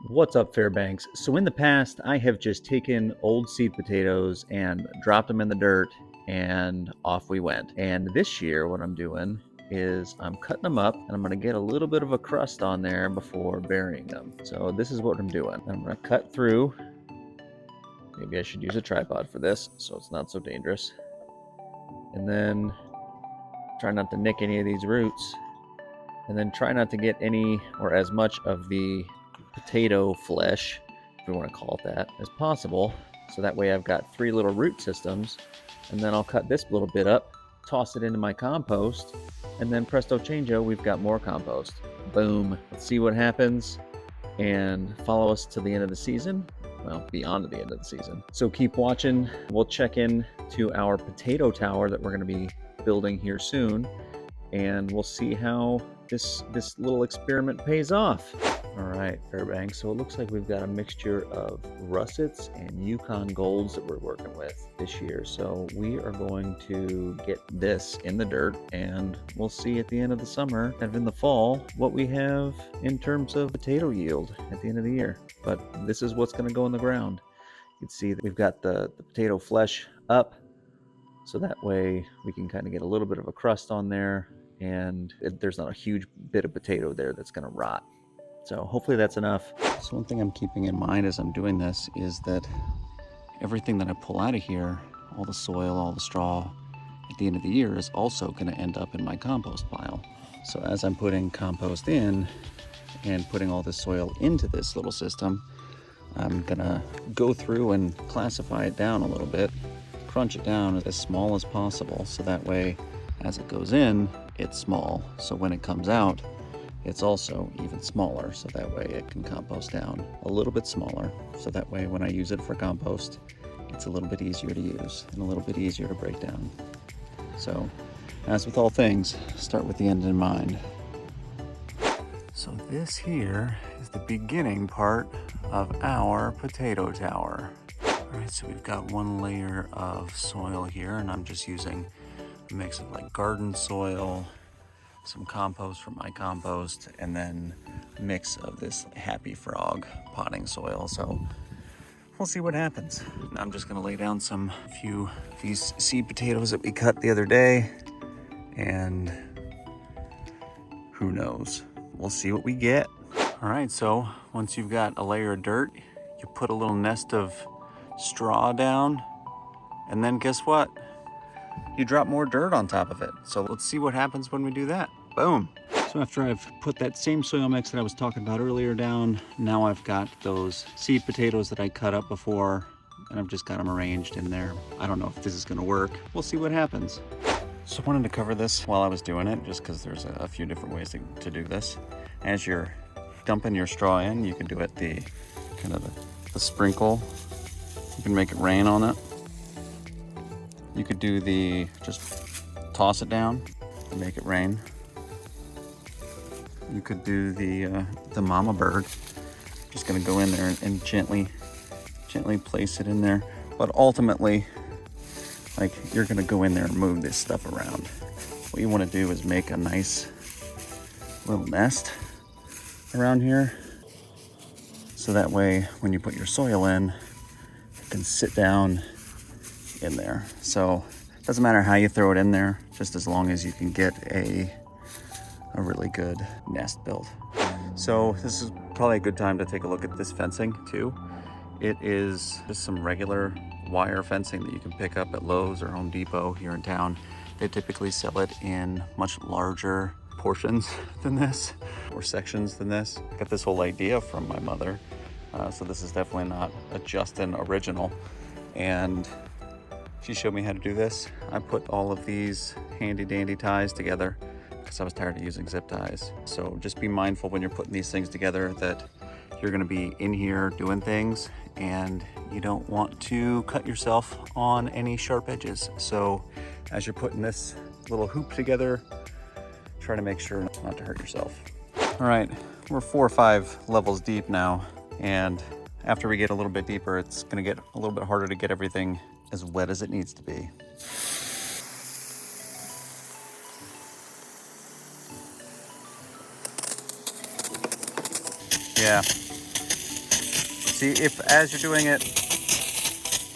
What's up, Fairbanks? So in the past, I have just taken old seed potatoes and dropped them in the dirt, and off we went. And this year, what I'm doing is I'm cutting them up, and I'm gonna get a little bit of a crust on there before burying them. So this is what I'm doing. I'm gonna cut through. Maybe I should use a tripod for this, so it's not so dangerous. And then try not to nick any of these roots. And then try not to get any or as much of the potato flesh, if we want to call it that, as possible. So that way I've got 3 little root systems, and then I'll cut this little bit up, toss it into my compost, and then presto changeo, we've got more compost. Boom. Let's see what happens and follow us to the end of the season. Well, beyond the end of the season. So keep watching. We'll check in to our potato tower that we're going to be building here soon, and we'll see how this little experiment pays off. All right, Fairbanks. So it looks like we've got a mixture of russets and Yukon Golds that we're working with this year. So we are going to get this in the dirt, and we'll see at the end of the summer, kind of in the fall, what we have in terms of potato yield at the end of the year. But this is what's going to go in the ground. You can see that we've got the potato flesh up, so that way we can kind of get a little bit of a crust on there, and there's not a huge bit of potato there that's going to rot. So hopefully that's enough. So one thing I'm keeping in mind as I'm doing this is that everything that I pull out of here, all the soil, all the straw, at the end of the year is also going to end up in my compost pile. So as I'm putting compost in and putting all this soil into this little system, I'm gonna go through and classify it down a little bit, crunch it down as small as possible, so that way as it goes in, it's small. So when it comes out, it's also even smaller, so that way it can compost down a little bit smaller. So that way when I use it for compost, it's a little bit easier to use and a little bit easier to break down. So as with all things, start with the end in mind. So this here is the beginning part of our potato tower. All right, so we've got one layer of soil here, and I'm just using a mix of like garden soil, some compost from my compost, and then a mix of this Happy Frog potting soil. So we'll see what happens. Now I'm just gonna lay down few of these seed potatoes that we cut the other day, and who knows? We'll see what we get. All right, so once you've got a layer of dirt, you put a little nest of straw down, and then guess what? You drop more dirt on top of it. So let's see what happens when we do that. Boom. So after I've put that same soil mix that I was talking about earlier down, now I've got those seed potatoes that I cut up before, and I've just got them arranged in there. I don't know if this is gonna work. We'll see what happens. So I wanted to cover this while I was doing it, just because there's a few different ways to do this. As you're dumping your straw in, you can do it the sprinkle. You can make it rain on it. You could do just toss it down and make it rain. You could do the mama bird. Just gonna go in there and gently place it in there. But ultimately, like, you're gonna go in there and move this stuff around. What you wanna do is make a nice little nest around here. So that way, when you put your soil in, it can sit down in there. So it doesn't matter how you throw it in there, just as long as you can get a really good nest built. So this is probably a good time to take a look at this fencing too. It is just some regular wire fencing that you can pick up at Lowe's or Home Depot here in town. They typically sell it in much larger portions than this, or sections than this. I got this whole idea from my mother, so this is definitely not a Justin original. And she showed me how to do this. I put all of these handy dandy ties together because I was tired of using zip ties. So just be mindful when you're putting these things together that you're gonna be in here doing things, and you don't want to cut yourself on any sharp edges. So as you're putting this little hoop together, try to make sure not to hurt yourself. All right, we're 4 or 5 levels deep now, and after we get a little bit deeper, it's gonna get a little bit harder to get everything as wet as it needs to be. Yeah, See, if as you're doing it,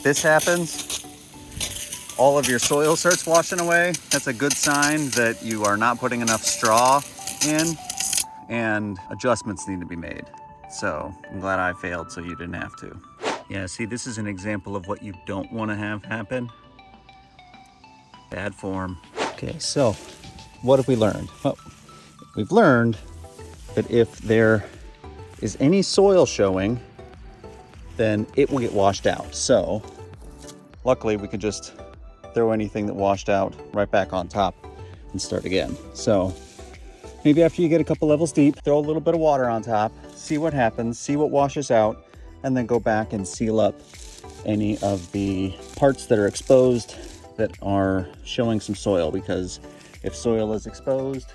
this happens, all of your soil starts washing away, that's a good sign that you are not putting enough straw in, and adjustments need to be made. So I'm glad I failed so you didn't have to. Yeah, see, this is an example of what you don't want to have happen. Bad form. Okay, so what have we learned? Well, we've learned that if there is any soil showing, then it will get washed out. So luckily we could just throw anything that washed out right back on top and start again. So maybe after you get a couple levels deep, throw a little bit of water on top, see what happens, see what washes out, and then go back and seal up any of the parts that are exposed that are showing some soil, because if soil is exposed,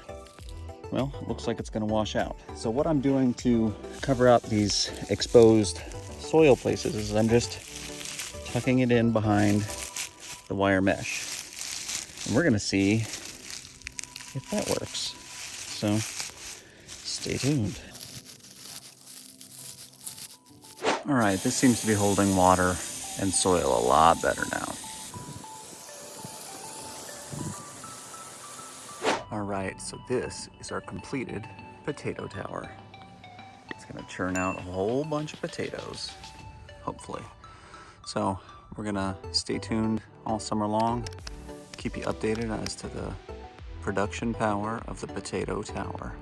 well, it looks like it's going to wash out. So what I'm doing to cover up these exposed soil places is I'm just tucking it in behind the wire mesh. And we're going to see if that works. So stay tuned. All right, this seems to be holding water and soil a lot better now. All right, so this is our completed potato tower. It's gonna churn out a whole bunch of potatoes, hopefully. So we're gonna stay tuned all summer long, keep you updated as to the production power of the potato tower.